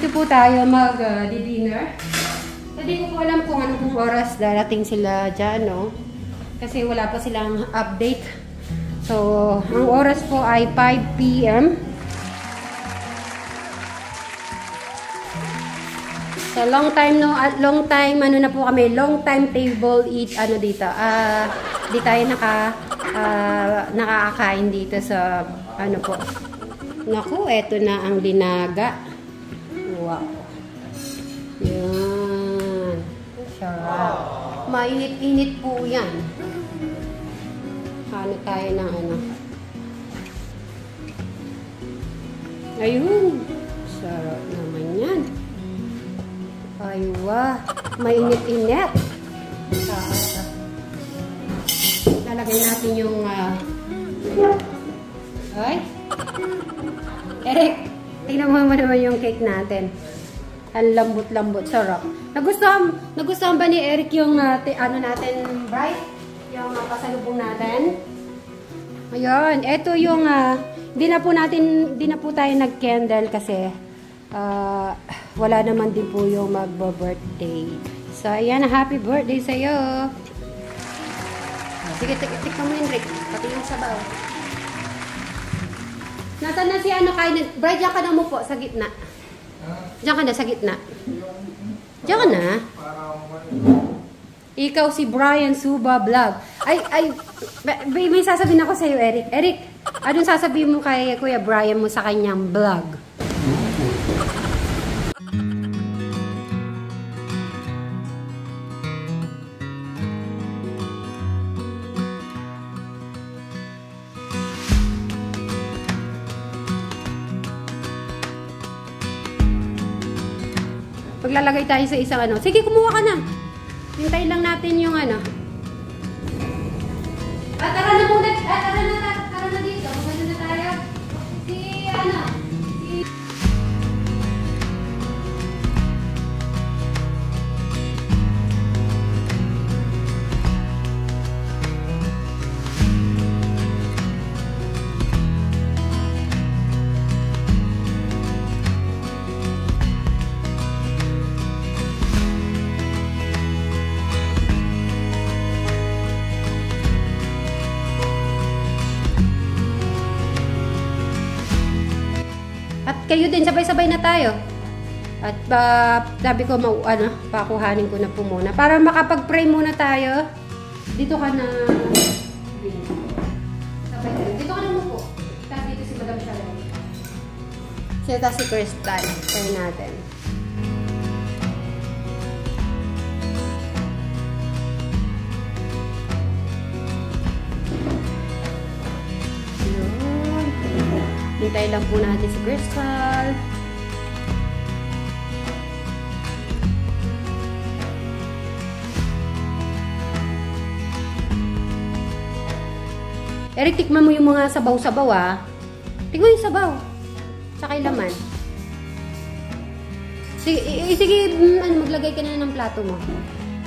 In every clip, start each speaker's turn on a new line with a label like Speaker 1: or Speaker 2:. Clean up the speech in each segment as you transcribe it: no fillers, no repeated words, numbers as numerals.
Speaker 1: dito po tayo mag-dinner. Hindi ko po alam kung anong oras darating sila dyan, no? Kasi wala pa silang update. So, ang oras po ay 5 PM. So, long time ano na po kami, long time table eat, ano dito. Di tayo nakakakain dito sa, ano po. Naku, eto na ang linaga. Wow. Yan. Sarap. Mainit-init po yan. Ano tayo ng ano. Ayun. Sarap naman yan. Aywa. Mainit-init. Lalagay natin yung ay. Eric, tingnan mo naman yung cake natin. Ang lambot-lambot. Sarap. Nagustuhan ba ni Eric yung ano natin, bright? Yung pasalubong natin? Ayun. Ito yung di na po tayo nag-candle kasi wala naman din po yung magbo-birthday. So, ayan. Happy birthday sa'yo. Sige, tikman mo yun, Rick. Pati yung sabaw. Nasaan na si ano kain? Bright, diyan ka na mo po sa gitna. Diyan ka na sa gitna. Diyan ka na. Ikaw si Brian Suba Vlog. May sasabihin ako sa'yo, Eric. Eric, anong sasabihin mo kay Kuya Brian mo sa kanyang vlog? Paglalagay tayo sa isang ano. Sige, kumuha ka na. Hintayin lang natin yung ano. Tara na muna. Tara na dito. Magano na tayo. Si ano. Kayo din, sabay-sabay na tayo. At sabi ko, pakuhanin ko na po muna. Para makapag-pray muna tayo. Dito ka na. Sabay tayo. Dito ka na mo po. Tapos dito si Madam Sharon. Sita si Crystal. Pray natin. Hintay lang po natin si Crystal. Eric, tikman mo yung mga sabaw-sabaw Tikman yung sabaw. Tsaka yung laman. Sige, maglagay ka na ng plato mo.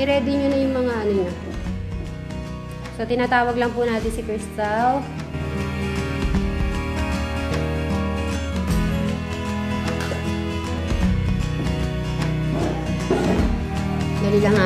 Speaker 1: I-ready nyo na yung mga ano nyo. So, tinatawag lang po natin si Crystal. Dali lang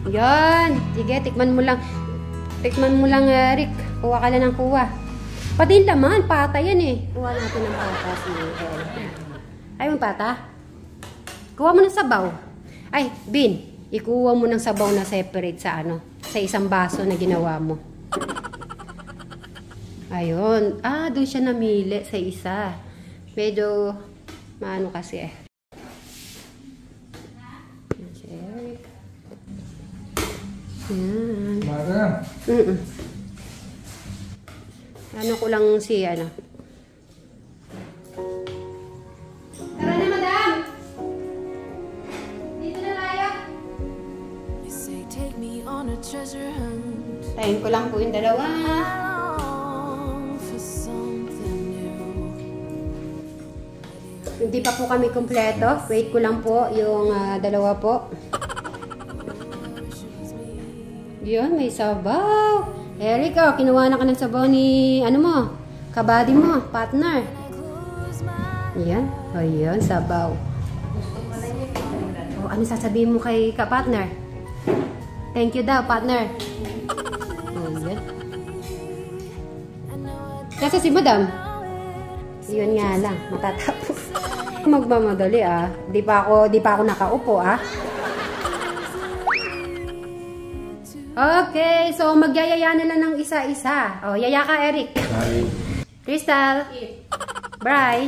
Speaker 1: Yan. Sige, tikman mo lang. Tikman mo lang, Eric. Kuha ka lang ng kuha. Pati yung laman, pata yan eh. Kuha natin ng pata si Eric. Ayaw yung pata? Kuha mo ng sabaw. Ay, Bin, ikuha mo ng sabaw na separate sa ano, sa isang baso na ginawa mo. Ayun. Doon siya namili sa isa. Medyo, maano kasi eh. Yan. Ano ko lang si ano. Tara na, madam! Tayin ko lang po yung dalawa. Hindi pa po kami kumpleto. Wait ko lang po yung dalawa po. Yun, may sabaw. Eric, kinuha na ka ng sabaw ni, ano mo, kabady mo, partner. Yan. O, yun, sabaw. O, ano sasabihin mo kay ka-partner? Thank you daw, partner. O, yan. Nasa si madam? Yun nga lang, matatapos. Magmamadali Di pa ako nakaupo Okay, so magyayaya na lang ng isa-isa. O, yaya ka, Eric.
Speaker 2: Hi.
Speaker 1: Crystal. Bri.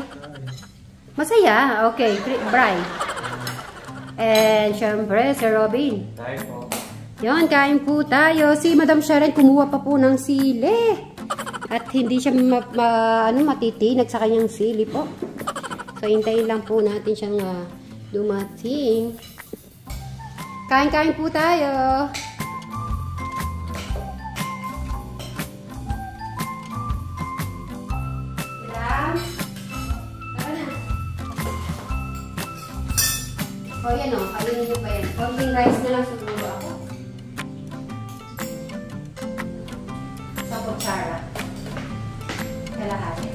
Speaker 1: Masaya. Okay, Bri. And syempre, si Robin.
Speaker 2: Hi po.
Speaker 1: Yun, kain po tayo. Si Madam Sharon kumuha pa po ng sili. At hindi siya matitinag sa kanyang sili po. So, hintayin lang po natin siyang dumating. Kain-kain po tayo. Madam? Tara na. O, yan o. Kainin nyo pa yan. Konting rice na lang siguro ako. Sa kutsara. Kalahati.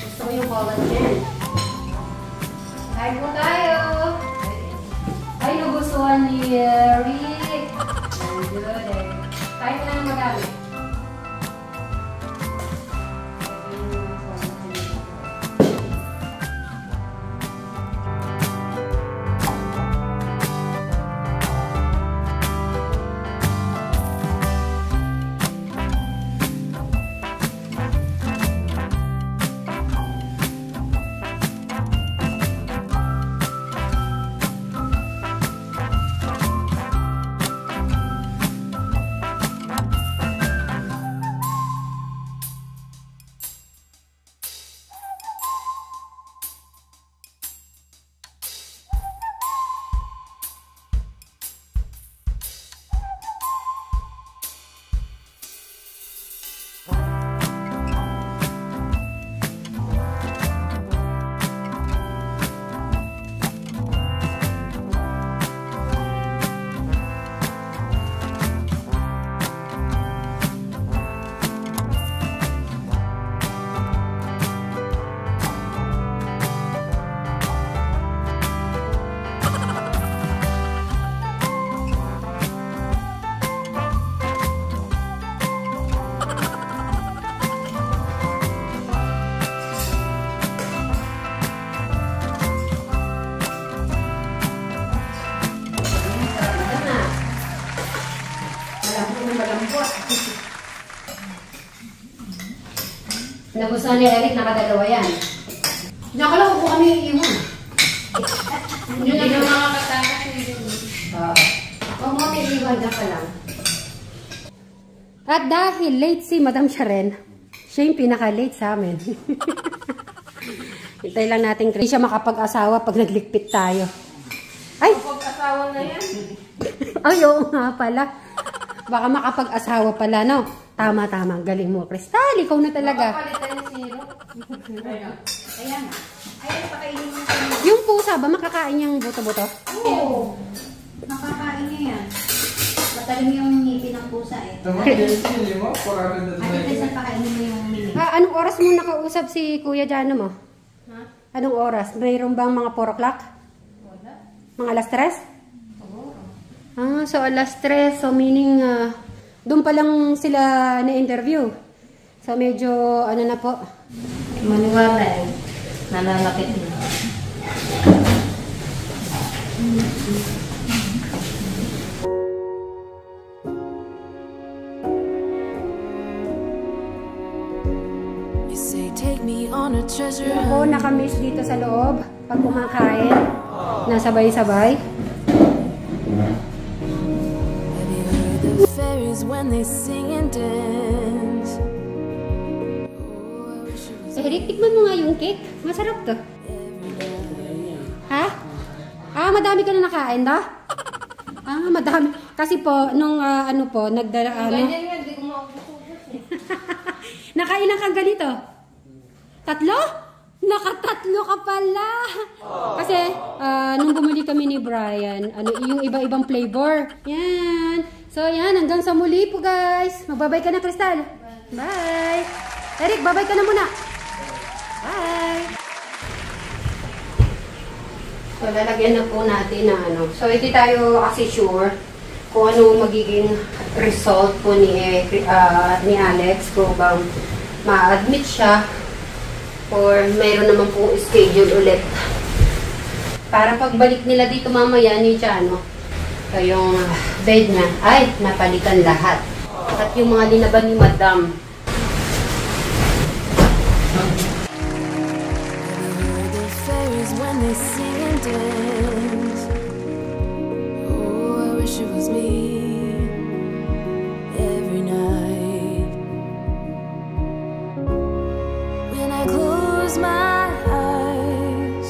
Speaker 1: Gusto ko yung collagen. Kain po tayo. Ay, nagustuhan ni Rick. Very good Kain ko na ng magamit. Nagustuhan ni Eric, nakadalawa yan. Nakalaw po kami iiwan. Yun ang makakatakas nyo yun. Huwag mo iiwan na ka lang. At dahil late si Madam Sharon, siya yung pinaka-late sa amin. Hintay lang natin. Hindi siya makapag-asawa pag naglikpit tayo. Ay!
Speaker 3: Makapag-asawa na yan.
Speaker 1: Ay, oo nga pala. Baka makapag-asawa pala, no? Tama. Galing mo, Crystal. Ikaw na talaga.
Speaker 3: Makapalitan yung siro. Ayan. Ayan, pakainin mo.
Speaker 1: Yung pusa ba, makakain niyang buto-buto?
Speaker 3: Oo. Makakain niya yan. Matalim yung ngipin ng pusa eh. Ay, kasi pakainin mo yung mili.
Speaker 1: Anong oras mo nakausap si Kuya Jano mo?
Speaker 3: Ha?
Speaker 1: Anong oras? Mayroon bang mga 4 o'clock?
Speaker 3: Wala.
Speaker 1: Mga alas 3?
Speaker 3: Oo.
Speaker 1: So alas 3. So meaning, doon pa lang sila na-interview. So medyo, ano na po?
Speaker 3: Maniwala eh. Nalalapit na.
Speaker 1: Ako nakamiss dito sa loob. Pag kumakain, nasabay-sabay. Eric, tikman mo nga yung cake. Masarap to. madami ka na nakain, da? Madami. Kasi po, nung ano po, nagdala,
Speaker 3: Ganyan nga, di ko maubos-ubos eh.
Speaker 1: nakailan kang ganito? 3? Nakatatlo ka pala. Kasi, nung bumili kami ni Brian, yung iba-ibang flavor. Yan. So, yan. Hanggang sa muli po, guys. Magbabay ka na, Crystal. Bye. Eric, babay ka na muna. Bye. So, lalagyan na po natin na ano. So, hindi tayo kasi sure kung ano magiging result po ni Alex. Kung bang ma-admit siya or mayroon naman po schedule ulit. Para pagbalik nila dito mamaya ni Chano, yung bed niya ay napalitan lahat. At yung mga linaban ni Madam.
Speaker 2: When they sing and dance, oh, I wish it was me every night. When I close my eyes,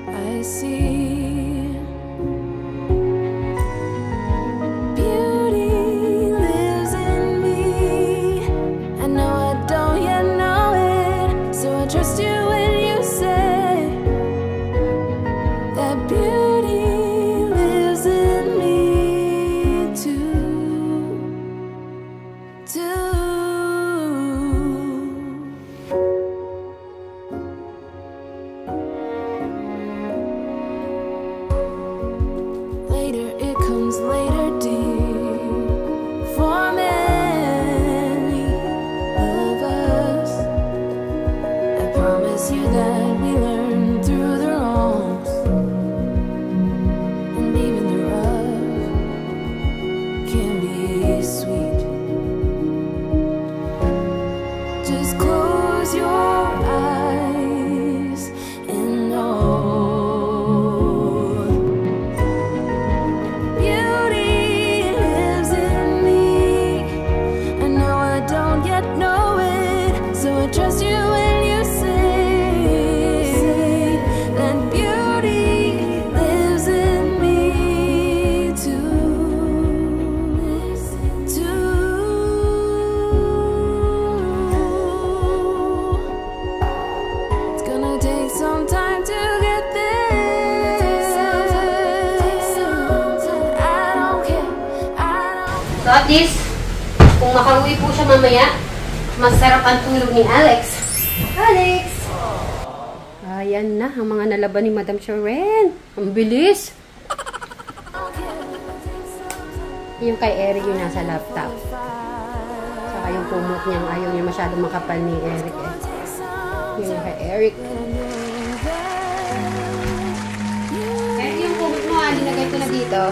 Speaker 2: I see beauty lives in me. I know I don't yet know it, so I trust you when you say that beauty lives in me too. Later, it comes later, dear. For many of us, I promise you that we learn through the wrongs. And even the rough can be sweet. Just close your eyes and know beauty lives in me. I know I don't yet know it, so I trust you when you say that beauty lives in me It's gonna take some time to get there. I don't care.
Speaker 1: So at least, kung makauwi po siya mamaya, masarap ang tulog ni Alex. Alex! Ayan na, ang mga nalaban ni Madam Sharon. Ang bilis! Yung kay Eric yung nasa laptop. Saka yung kumot niya, ayaw niya masyadong makapal ni Eric eh. Yung kay Eric. Eric, yung kumot mo, nilagay ko na dito.